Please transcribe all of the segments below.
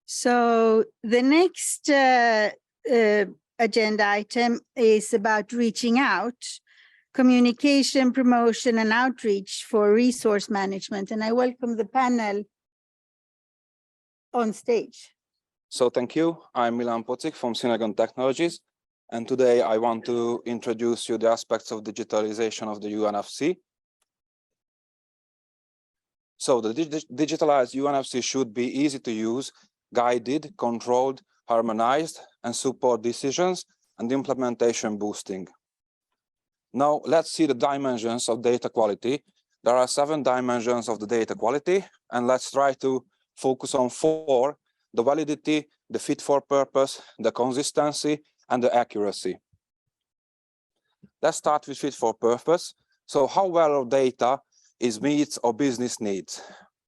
So the next agenda item is about reaching out, communication, promotion, and outreach for resource management. And I welcome the panel on stage. So thank you. I'm Milan Poczik from Sinegon Technologies. And today I want to introduce you the aspects of digitalization of the UNFC. So the digitalized UNFC should be easy to use, guided, controlled, harmonized, and support decisions and implementation boosting. Now let's see the dimensions of data quality. There are 7 dimensions of the data quality, and let's try to focus on 4: the validity, the fit for purpose, the consistency, and the accuracy. Let's start with fit for purpose. So how well our data meets our business needs.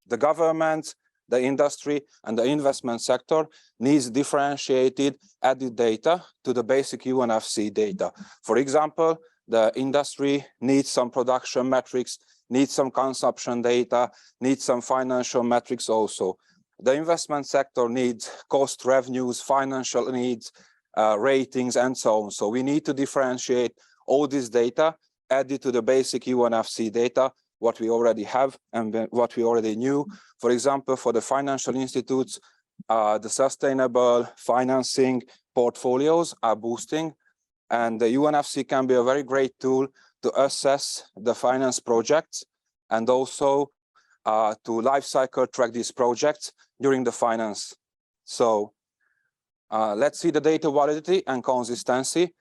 The government, the industry, and the investment sector needs differentiated added data to the basic UNFC data. For example, the industry needs some production metrics, needs some consumption data, needs some financial metrics also. The investment sector needs cost, revenues, financial needs, ratings, and so on. So we need to differentiate all this data, added to the basic UNFC data, what we already have and what we already knew. For example, for the financial institutes, the sustainable financing portfolios are boosting, and the UNFC can be a very great tool to assess the finance projects and also to life cycle track these projects during the finance. So let's see the data validity and consistency.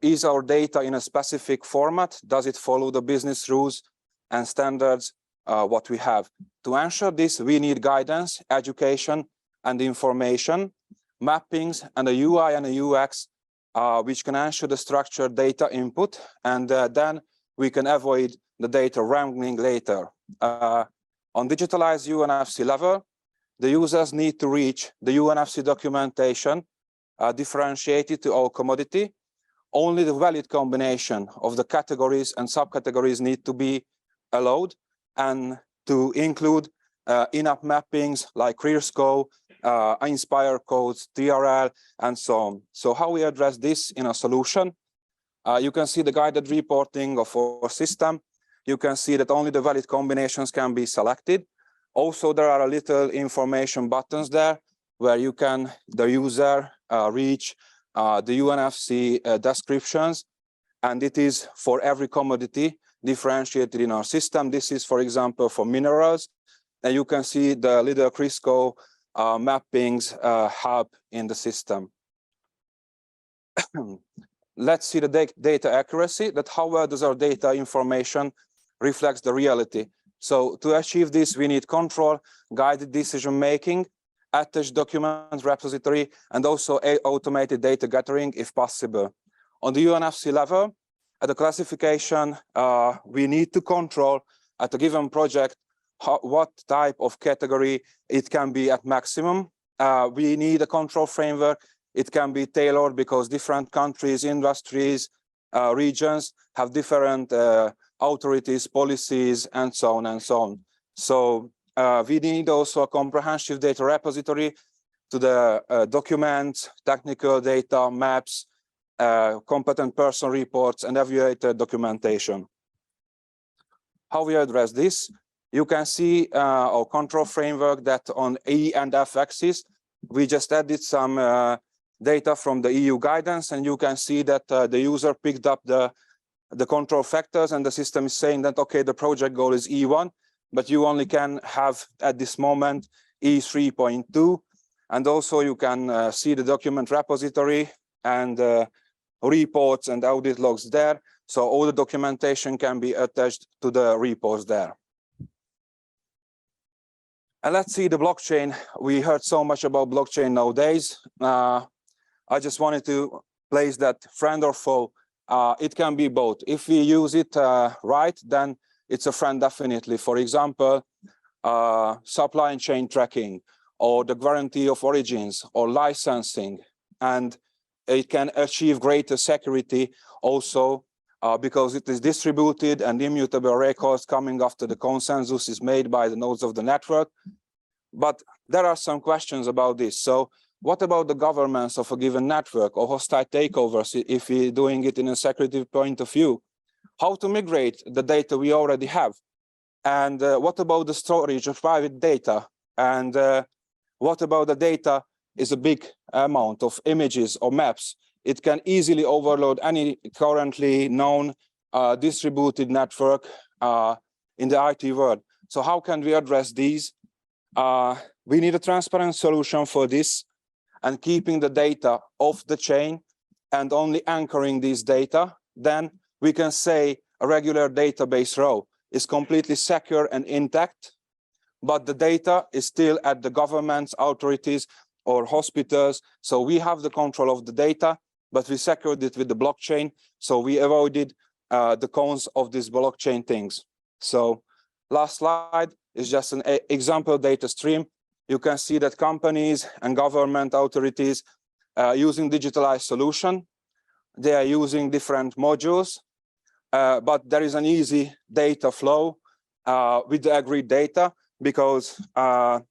Is our data in a specific format? Does it follow the business rules and standards what we have? To ensure this, we need guidance, education, and information, mappings, and a UI and a UX, which can ensure the structured data input, and then we can avoid the data wrangling later. On digitalized UNFC level, the users need to reach the UNFC documentation differentiated to our commodity. Only the valid combination of the categories and subcategories need to be allowed, and to include in-app mappings like ClearScope, Inspire codes, TRL, and so on. So how we address this in a solution? You can see the guided reporting of our system. You can see that only the valid combinations can be selected. Also, there are a little information buttons there where you can, the user, reach the UNFC descriptions, and it is for every commodity differentiated in our system. This is, for example, for minerals, and you can see the little ClearScope mappings hub in the system. Let's see the data accuracy, that how well does our data information reflects the reality. So to achieve this, we need control, guided decision making, attached document repository, and also automated data gathering if possible. On the UNFC level, at the classification, we need to control at a given project what type of category it can be at maximum. We need a control framework. It can be tailored because different countries, industries, regions have different authorities, policies, and so on and so on. So we need also a comprehensive data repository to the documents, technical data, maps, competent person reports, and evaluated documentation. How we address this? You can see our control framework that on E and F axis, we just added some data from the EU guidance, and you can see that the user picked up the control factors, and the system is saying that, okay, the project goal is E1, but you only can have at this moment E3.2. And also you can see the document repository and reports and audit logs there. So all the documentation can be attached to the reports there. And let's see the blockchain. We heard so much about blockchain nowadays. I just wanted to place that friend or foe. It can be both. If we use it right, then it's a friend definitely. For example, supply chain tracking, or the guarantee of origins, or licensing. And it can achieve greater security also because it is distributed and immutable records coming after the consensus is made by the nodes of the network. But there are some questions about this. So what about the governance of a given network or hostile takeovers if we're doing it in a security point of view? How to migrate the data we already have? And what about the storage of private data? And what about the data is a big amount of images or maps? It can easily overload any currently known distributed network in the IT world. So how can we address these? We need a transparent solution for this, and keeping the data off the chain and only anchoring these data. Then we can say a regular database row is completely secure and intact, but the data is still at the government's authorities or hospitals. So we have the control of the data, but we secured it with the blockchain. So we avoided the cons of these blockchain things. So last slide is just an example data stream. You can see that companies and government authorities using digitalized solution. They are using different modules, but there is an easy data flow with the agreed data, because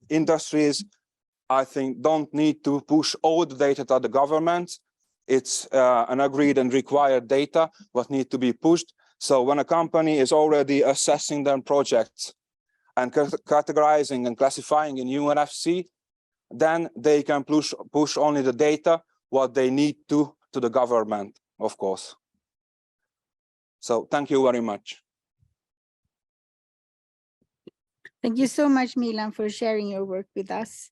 industries, I think, don't need to push all the data to the government. It's an agreed and required data what need to be pushed. So when a company is already assessing their projects and categorizing and classifying in UNFC, then they can push only the data what they need to the government, of course. So thank you very much. Thank you so much, Milan, for sharing your work with us.